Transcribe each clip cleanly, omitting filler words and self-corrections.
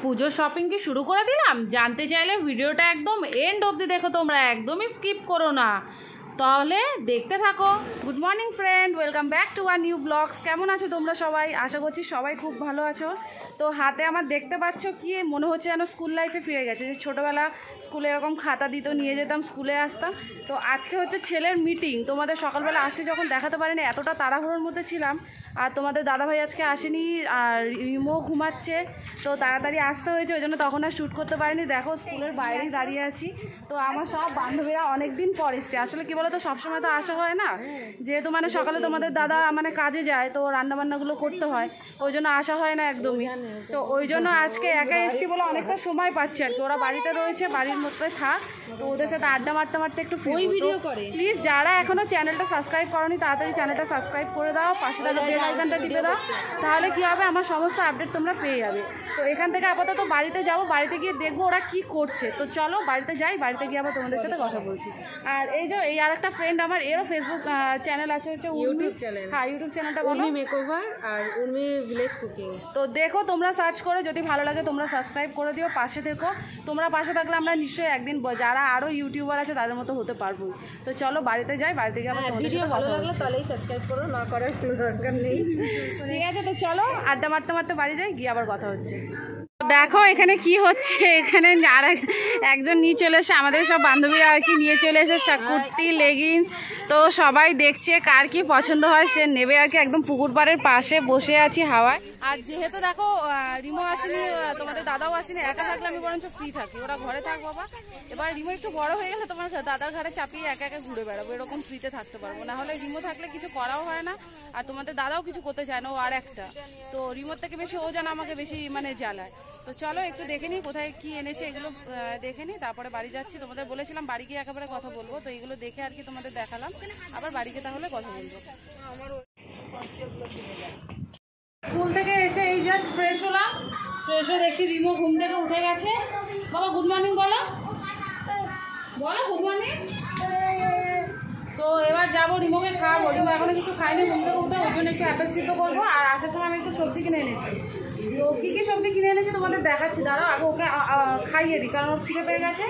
পুজোর শপিং কি শুরু করে দিলাম? জানতে চাইলে ভিডিওটা একদম এন্ড অবধি দেখো, তোমরা একদমই স্কিপ করো না, তাহলে দেখতে থাকো। Good morning friend, welcome back to our new blogs. কেমন আছো তোমরা সবাই? আশা করছি সবাই খুব ভালো আছো। তো হাতে আমার দেখতে পাচ্ছ কি মনে হচ্ছে যেন স্কুল লাইফে ফিরে গেছে। যে ছোটোবেলা স্কুলে এরকম খাতা দিত, নিয়ে যেতাম, স্কুলে আসতাম। তো আজকে হচ্ছে ছেলের মিটিং। তোমাদের সকালবেলা আসতে যখন দেখাতে পারিনি, এতটা তাড়াহুড়োর মধ্যে ছিলাম। আর তোমাদের দাদাভাই আজকে আসেনি, আর রিমো ঘুমাচ্ছে, তো তাড়াতাড়ি আসতে হয়েছে, ওই জন্য তখন আর শ্যুট করতে পারিনি। দেখো স্কুলের বাইরেই দাঁড়িয়ে আছি। তো আমার সব বান্ধবীরা অনেক দিন পর এসছে। আসলে কী বলো তো, সবসময় তো আসা হয় না, যেহেতু মানে সকালে তোমাদের দাদা মানে কাজে যায়, তো রান্নাবান্নাগুলো করতে হয়, ওই জন্য আসা হয় না একদমই। তো ওই জন্য আজকে একা এসছি বলে অনেকটা সময় পাচ্ছি আর কি। ওরা বাড়িতে রয়েছে, বাড়ির মধ্যে থাক, তো ওদের সাথে আড্ডা মারতে মারতে একটু ভিডিও করে। প্লিজ যারা এখনও চ্যানেলটা সাবস্ক্রাইব করোনি, তাড়াতাড়ি চ্যানেলটা সাবস্ক্রাইব করে দাও, পাশে থাকা বেল আইকনটা টিপে দাও, তাহলে কী হবে, আমার সমস্ত আপডেট তোমরা পেয়ে যাবে। তো এখান থেকে আপাতত বাড়িতে যাবো, বাড়িতে গিয়ে দেখবো ওরা কি করছে। তো চলো বাড়িতে যাই, বাড়িতে গিয়ে আবার তোমাদের সাথে কথা বলছি। আর এই যে এই আর একটা ফ্রেন্ড আমার, এরও ফেসবুক চ্যানেল আছে, হচ্ছে ইউটিউব চ্যানেল। হ্যাঁ, ইউটিউব চ্যানেলটা বলো। মেকওভার আর উর্মি ভিলেজ কুকিং। তো দেখো তোমরা সার্চ করে, যদি ভালো লাগে তোমরা সাবস্ক্রাইব করে দিও, পাশে থেকো। তোমরা পাশে থাকলে আমরা নিশ্চয়ই একদিন যারা আরও ইউটিউবার আছে তাদের মতো হতে পারবো। তো চলো বাড়িতে যাই, বাড়িতে গিয়ে আবার তোমাদের সাথে ভালো লাগলে তাহলেই সাবস্ক্রাইব করো, না করার কোনো দরকার নেই। ঠিক আছে, তো চলো আড্ডা মারতে মারতে বাড়ি যাই, গিয়ে আবার কথা হচ্ছে। দেখো এখানে কি হচ্ছে, এখানে আর একজন নিয়ে চলে এসে, আমাদের সব বান্ধবীরা আর কি নিয়ে চলে এসে কুর্তি, লেগিংস। তো সবাই দেখছে কার কি পছন্দ হয় সে নেবে আর কি। একদম পুকুর পাড়ের পাশে বসে আছি হাওয়ায়। আর যেহেতু দেখো রিমো আসেনি, তোমাদের দাদাও আসেনি, একা থাকলে আমি বরঞ্চ ফ্রি থাকি, ওরা ঘরে থাক বাবা। এবার রিমো একটু বড় হয়ে গেলে তোমার দাদার ঘরে চাপিয়ে একা একা ঘুরে বেড়াবো, এরকম ফ্রিতে থাকতে পারবো না। হলে রিমো থাকলে কিছু করাও হয় না, আর তোমাদের দাদাও কিছু করতে চায় না, ও আর একটা। তো রিমোর থেকে বেশি ও যেন আমাকে বেশি মানে জ্বালায়। তো চলো একটু দেখে নিই কোথায় কি এনেছে, এগুলো দেখে নিই, তারপরে বাড়ি যাচ্ছি। তোমাদের বলেছিলাম বাড়ি গিয়ে একেবারে কথা বলবো, তো এগুলো দেখে আর কি তোমাদের দেখালাম, আবার বাড়িতে তাহলে কথা বলবো। স্কুল থেকে এসে এই জাস্ট ফ্রেশ হলাম, ফ্রেশ হয়ে দেখছি রিমো ঘুম থেকে উঠে গেছে। বাবা গুড মর্নিং বলো, বলো গুড মর্নিং। তো এবার যাবো রিমোকে খাওয়াবো। রিমো এখনো কিছু খাইনি ঘুম থেকে উঠে, ওই জন্য একটু অ্যাপেল সিদ্ধ করবো। আর আসার সময় আমি একটু সবজি কিনে এনেছি। তো কী কী সবজি কিনে এনেছি তোমাদের দেখাচ্ছি, দাঁড়াও আগে ওকে খাইয়ে দিই, কারণ ওর ফিরে পেয়ে গেছে।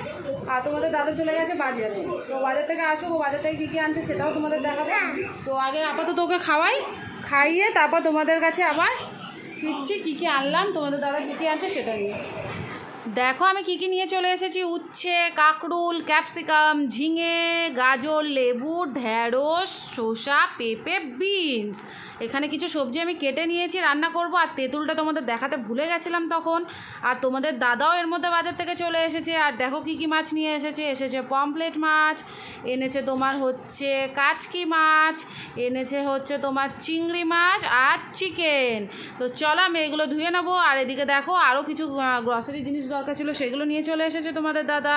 আর তোমাদের দাদা চলে গেছে বাজারে, তো বাজার থেকে আসো, ও বাজার থেকে কী কী আনছে সেটাও তোমাদের দেখাবে। তো আগে আপাতত ওকে খাইয়ে তারপর তোমাদের কাছে আবার ফিরছি, কী কী আনলাম, তোমাদের দাদা কী কী আনছে সেটা নিয়ে। দেখো আমি কি কি নিয়ে চলে এসেছি। উচ্ছে, কাঁকরুল, ক্যাপসিকাম, ঝিঙে, গাজর, লেবু, ঢ্যাঁড়স, শসা, পেঁপে, বিনস। এখানে কিছু সবজি আমি কেটে নিয়েছি, রান্না করব। আর তেঁতুলটা তোমাদের দেখাতে ভুলে গেছিলাম তখন। আর তোমাদের দাদাও এর মধ্যে বাজার থেকে চলে এসেছে। আর দেখো কি কি মাছ নিয়ে এসেছে পমফ্লেট মাছ, এনেছে তোমার হচ্ছে কাচকি মাছ, এনেছে হচ্ছে তোমার চিংড়ি মাছ আর চিকেন। তো চলো আমি এগুলো ধুয়ে নেবো। আর এদিকে দেখো আরও কিছু গ্রসারি জিনিস দরকার ছিল, সেগুলো নিয়ে চলে এসেছে তোমাদের দাদা।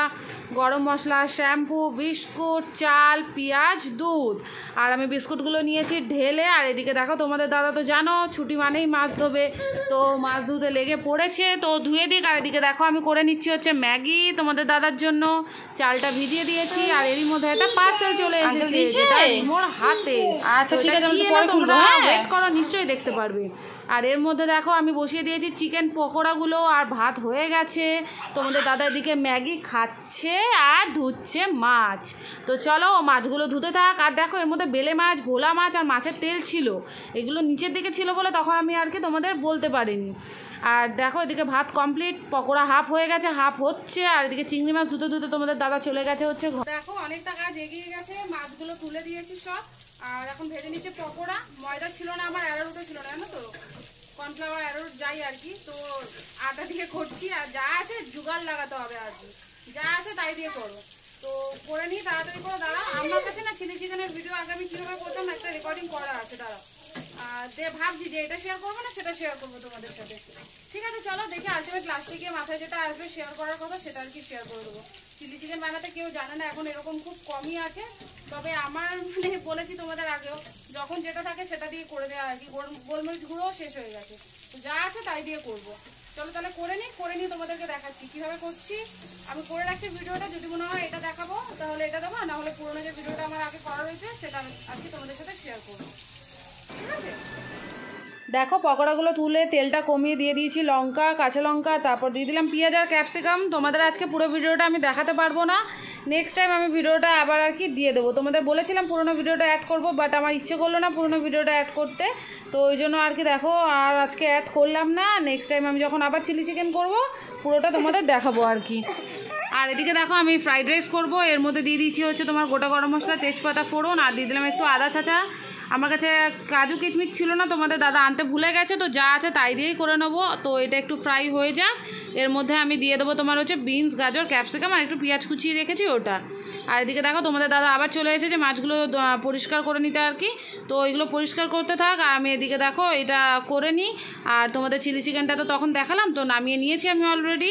গরম মশলা, শ্যাম্পু, বিস্কুট, চাল, পেঁয়াজ, দুধ। আর আমি বিস্কুটগুলো নিয়েছি ঢেলে। আর এদিকে দেখো তোমাদের দাদা তো জানো ছুটি মানেই মাছ ধোবে, তো মাছ ধুতে লেগে পড়েছে, তো ধুয়ে দিক। আর এদিকে দেখো আমি করে নিচ্ছি হচ্ছে ম্যাগি তোমাদের দাদার জন্য, চালটা ভিজিয়ে দিয়েছি। আর এরই মধ্যে একটা পার্সেল চলে এসেছে যেটা মোর হাতে। আচ্ছা ঠিক আছে, তোমরা ওয়েট করো, নিশ্চয়ই দেখতে পারবে। আর এর মধ্যে দেখো আমি বসিয়ে দিয়েছি চিকেন পকোড়াগুলো, আর ভাত হয়ে গেছে। তোমাদের দাদা এদিকে ম্যাগি খাচ্ছে আর ধুচ্ছে মাছ। তো চলো মাছগুলো ধুতে থাক। আর দেখো এর মধ্যে বেলে মাছ, ভোলা মাছ আর মাছের তেল ছিল, এগুলো নিচের দিকে ছিল বলে তখন আমি আর কি তোমাদের বলতে পারিনি। আর দেখো এদিকে ভাত কমপ্লিট, পকোড়া হাফ হয়ে গেছে, হাফ হচ্ছে। আর এদিকে চিংড়ি মাছ ধুতে ধুতে তোমাদের দাদা চলে গেছে হচ্ছে। দেখো অনেকটা কাজ এগিয়ে গেছে, মাছগুলো তুলে দিয়েছি সব। আর এখন ভেজে নিচ্ছে পকোড়া। ময়দা ছিল না আমার, অ্যারোরুটও ছিল না, জানো তো, কর্নফ্লাওয়ার অ্যারোরুট যাই আর কি। তো আটা দিয়ে করছি, আর যা আছে জোগাড় লাগাতে হবে আর কি, যা আছে তাই দিয়ে করো। তো করে নিই তাড়াতাড়ি করে। দাঁড়াও, আমার কাছে না চিলি চিকেনের ভিডিও আগে আমি কীভাবে করতাম একটা রেকর্ডিং করা আছে, দাঁড়াও। দিয়ে ভাবছি যে এটা শেয়ার করবো না সেটা শেয়ার করবো তোমাদের সাথে। ঠিক আছে চলো দেখি, আলটিমেট লাস্টে গিয়ে মাথায় যেটা আসবে শেয়ার করার কথা সেটা আর কি শেয়ার করে দেবো। চিলি চিকেন বানাতে কেউ জানে না এখন, এরকম খুব কমই আছে। তবে আমার মানে বলেছি তোমাদের আগেও, যখন যেটা থাকে সেটা দিয়ে করে দেওয়া আর কি। গোলমরিচ গুঁড়োও শেষ হয়ে গেছে, তো যা আছে তাই দিয়ে করবো। চলো তাহলে করে নিই তোমাদেরকে দেখাচ্ছি কীভাবে করছি। আমি করে রাখছি ভিডিওটা, যদি মনে হয় এটা দেখাবো তাহলে এটা দেবো, না হলে পুরোনো যে ভিডিওটা আমার আগে করা রয়েছে সেটা আর কি তোমাদের সাথে শেয়ার করবো। ঠিক আছে, দেখো পকোড়াগুলো তুলে তেলটা কমিয়ে দিয়ে দিয়েছি, লঙ্কা, কাঁচা লঙ্কা, তারপর দিয়ে দিলাম পেঁয়াজ আর ক্যাপসিকাম। তোমাদের আজকে পুরো ভিডিওটা আমি দেখাতে পারবো না, নেক্সট টাইম আমি ভিডিওটা আবার আর কি দিয়ে দেবো। তোমাদের বলেছিলাম পুরোনো ভিডিওটা অ্যাড করবো, বাট আমার ইচ্ছে করলো না পুরোনো ভিডিওটা অ্যাড করতে, তো ওই জন্য আর কি দেখো আর আজকে অ্যাড করলাম না। নেক্সট টাইম আমি যখন আবার চিলি চিকেন করবো পুরোটা তোমাদের দেখাবো আর কি। আর এদিকে দেখো আমি ফ্রাইড রাইস করবো, এর মধ্যে দিয়ে দিয়েছি হচ্ছে তোমার গোটা গরম মশলা, তেজপাতা ফোড়ন, আর দিয়ে দিলাম একটু আদা ছাঁচা। আমার কাছে কাজু কিচমিচ ছিল না, তোমাদের দাদা আনতে ভুলে গেছে, তো যা আছে তাই দিয়েই করে নেবো। তো এটা একটু ফ্রাই হয়ে যাক, এর মধ্যে আমি দিয়ে দেবো তোমার হচ্ছে বিনস, গাজর, ক্যাপসিকাম আর একটু পেঁয়াজ কুচিয়ে রেখেছি ওটা। আর এদিকে দেখো তোমাদের দাদা আবার চলে এসেছে মাছগুলো পরিষ্কার করে নিতে আর কি, তো ওইগুলো পরিষ্কার করতে থাক আর আমি এদিকে দেখো এটা করে নিই। আর তোমাদের চিলি চিকেনটা তো তখন দেখালাম, তো নামিয়ে নিয়েছি আমি অলরেডি।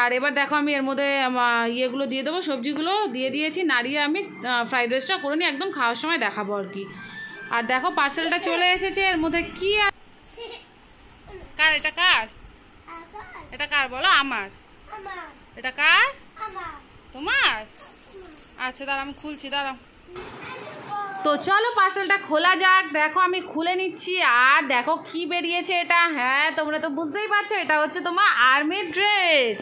আর এবার দেখো আমি এর মধ্যে ইয়েগুলো দিয়ে দেবো, সবজিগুলো দিয়ে দিয়েছি, নাড়িয়ে আমি ফ্রাইড রাইসটা করে নিই, একদম খাওয়ার সময় দেখাবো আর কি। আর দেখো পার্সেলটা চলে এসেছে, এর মধ্যে কি কার, এটা কার, এটা কার বলো? আমার। এটা কার? তোমার। আচ্ছা দাঁড়া আমি খুলছি, দাঁড়াও। তো চলো পার্সেলটা খোলা যাক। দেখো আমি খুলে নিচ্ছি, আর দেখো কি বেরিয়েছে এটা। হ্যাঁ তোমরা তো বুঝতেই পারছো, এটা হচ্ছে তোমার আর্মির ড্রেস।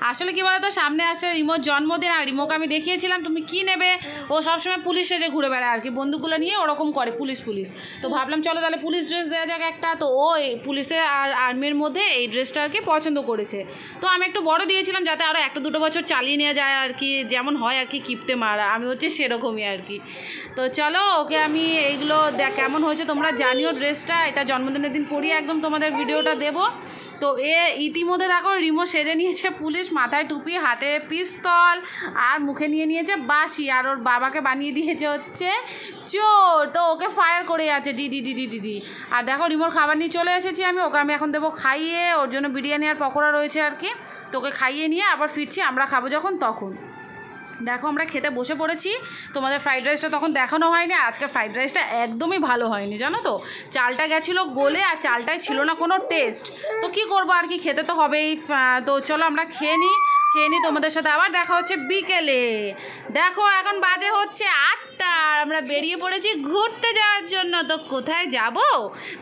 আসলে কি বলতো, সামনে আসছে রিমোর জন্মদিন, আর রিমোকে আমি দেখিয়েছিলাম তুমি কি নেবে, ও সবসময় পুলিশ সেজে ঘুরে বেড়ায় আর কি, বন্দুকগুলো নিয়ে ওরকম করে পুলিশ পুলিশ। তো ভাবলাম চলো তাহলে পুলিশ ড্রেস দেওয়া যাক একটা। তো ও এই পুলিশের আর আর্মির মধ্যে এই ড্রেসটা আর কি পছন্দ করেছে। তো আমি একটু বড় দিয়েছিলাম যাতে আরও 1-2 বছর চালিয়ে নেওয়া যায় আর কি, যেমন হয় আর কি কিপটে মারা, আমি হচ্ছে সেরকমই আর কি। তো চলো ওকে আমি এইগুলো কেমন হয়েছে তোমরা জানিও। ড্রেসটা এটা জন্মদিনের দিন পরিয়ে একদম তোমাদের ভিডিওটা দেবো। তো ইতিমধ্যে দেখো রিমো সেজে নিয়েছে পুলিশ, মাথায় টুপি, হাতে পিস্তল, আর মুখে নিয়ে নিয়েছে বাঁশি, আর ওর বাবাকে বানিয়ে দিয়েছে হচ্ছে চোর। তো ওকে ফায়ার করে আছে ডিডি ডিডি ডিডি। আর দেখো রিমোর খাবার নিয়ে চলে এসেছি আমি, ওকে আমি এখন দেবো খাইয়ে, ওর জন্য বিরিয়ানি আর পকোড়া রয়েছে আর কি, তো ওকে খাইয়ে নিয়ে আবার ফিরছি, আমরা খাবো যখন তখন। দেখো আমরা খেতে বসে পড়েছি, তোমাদের ফ্রাইড রাইসটা তখন দেখানো হয়নি, আর আজকের ফ্রাইড রাইসটা একদমই ভালো হয়নি জানো তো, চালটা গেছিলো গলে আর চালটাই ছিল না কোনো টেস্ট। তো কি করবো আর কি, খেতে তো হবেই। তো চলো আমরা খেয়ে নিই, তোমাদের সাথে আবার দেখা হচ্ছে বিকেলে। দেখো এখন বাজে হচ্ছে 8টা, আমরা বেরিয়ে পড়েছি ঘুরতে যাওয়ার জন্য। তো কোথায় যাব,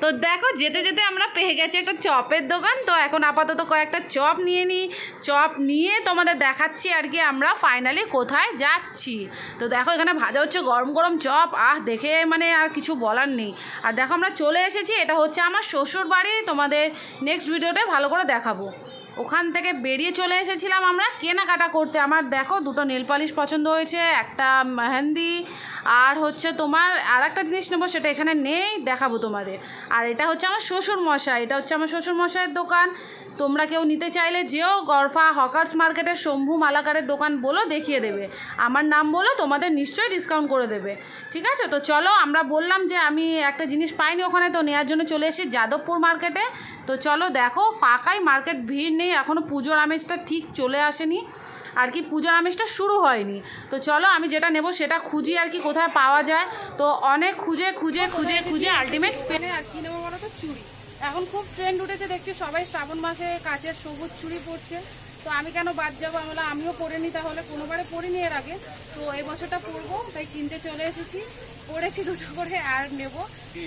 তো দেখো যেতে যেতে আমরা পেয়ে গেছি একটা চপের দোকান, তো এখন আপাতত কয়েকটা চপ নিয়ে নিই, চপ নিয়ে তোমাদের দেখাচ্ছি আর কি আমরা ফাইনালি কোথায় যাচ্ছি। তো দেখো এখানে ভাজা হচ্ছে গরম গরম চপ, দেখে মানে আর কিছু বলার নেই। আর দেখো আমরা চলে এসেছি, এটা হচ্ছে আমার শ্বশুর বাড়ি, তোমাদের নেক্সট ভিডিওতে ভালো করে দেখাবো। ওখান থেকে বেরিয়ে চলে এসেছিলাম আমরা কেনাকাটা করতে। আমার দেখো 2টো নেল পালিশ পছন্দ হয়েছে, একটা মেহেন্দি, আর হচ্ছে তোমার আর একটা জিনিস নেবো, সেটা এখানে নেই, দেখাবো তোমাদের। আর এটা হচ্ছে আমার শ্বশুর মশাই, এটা হচ্ছে আমার শ্বশুর মশাইয়ের দোকান। তোমরা কেউ নিতে চাইলে যেও, গরফা হকার্স মার্কেটের শম্ভু মালাকারের দোকান বলো, দেখিয়ে দেবে, আমার নাম বলো, তোমাদের নিশ্চয়ই ডিসকাউন্ট করে দেবে, ঠিক আছে। তো চলো আমরা বললাম যে আমি একটা জিনিস পাইনি ওখানে, তো নেওয়ার জন্য চলে এসেছি যাদবপুর মার্কেটে। তো চলো দেখো ফাঁকাই মার্কেট, ভিড় নেই, এখনও পুজোর আমেজটা ঠিক চলে আসেনি আর কি, পুজোর আমেজটা শুরু হয়নি। তো চলো আমি যেটা নেব সেটা খুঁজি আর কি কোথায় পাওয়া যায়। তো অনেক খুঁজে খুঁজে খুঁজে খুঁজে আলটিমেট পেনে আর কি নেবো বলো তো, চুড়ি। এখন খুব ট্রেন্ড উঠেছে দেখছি, সবাই শ্রাবণ মাসে কাচের সবুজ চুড়ি পরছে, তো আমি কেন বাদ যাবো, আমিও পরে নিই তাহলে, কোনোবারে পরিনি এর আগে, তো এই বছরটা পরবো তাই কিনতে চলে এসেছি। পরেছি 2টো করে, আর নেব,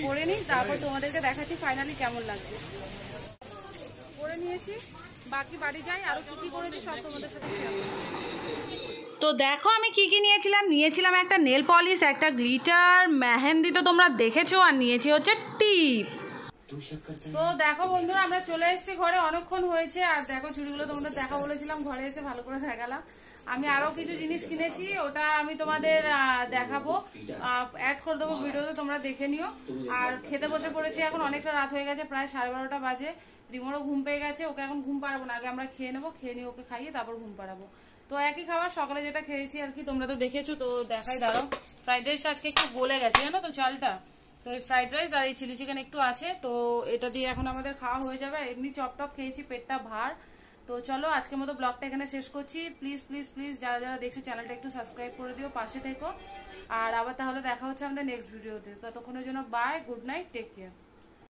পরে নিই, তারপর তোমাদেরকে দেখাচ্ছি ফাইনালি কেমন লাগছে। পরে নিয়েছি, বাকি বাড়ি যাই, আরও কী কী করেছি সব তোমাদের সাথে শেয়ার করছি। তো দেখো আমি কি কি নিয়েছিলাম একটা নেল পলিশ, একটা গ্লিটার, মেহেন্দি তো তোমরা দেখেছো, আর নিয়েছি হচ্ছে টিপ। তো দেখো বন্ধুরা আমরা চলে এসেছি ঘরে, অনেকক্ষণ হয়েছে। আর দেখো চুড়িগুলো তোমাদের দেখা বলেছিলাম, ঘরে এসে ভালো করে দেখালাম। আমি আরো কিছু জিনিস কিনেছি, ওটা আমি তোমাদের দেখাবো, অ্যাড করে দেবো ভিডিওতে, তোমরা দেখে নিও। আর খেতে বসে পড়েছি, এখন অনেকটা রাত হয়ে গেছে, প্রায় 12:30 বাজে। রিমোরও ঘুম পেয়ে গেছে, ওকে এখন ঘুম পাড়াবো না, আগে আমরা খেয়ে নেবো, খেয়ে নিয়ে ওকে খাইয়ে তারপর ঘুম পাড়াবো। তো একই খাবার সকালে যেটা খেয়েছি আর কি, তোমরা তো দেখেছো। তো দেখাই দাঁড়াও, ফ্রাইড রাইসটা আজকে একটু গলে গেছে জানো তো চালটা, তো এই ফ্রাইড রাইস আর এই চিলি চিকেন একটু আছে, তো এটা দিয়ে এখন আমাদের খাওয়া হয়ে যাবে। এমনি চপ টপ খেয়েছি, পেটটা ভার। তো চলো আজকের মতো ব্লগটা এখানে শেষ করছি। প্লিজ প্লিজ প্লিজ যারা যারা দেখছো চ্যানেলটা একটু সাবস্ক্রাইব করে দিও, পাশে থেকো। আর আবার তাহলে দেখা হচ্ছে আমাদের নেক্সট ভিডিওতে, ততক্ষণের জন্য bye, good night, take care.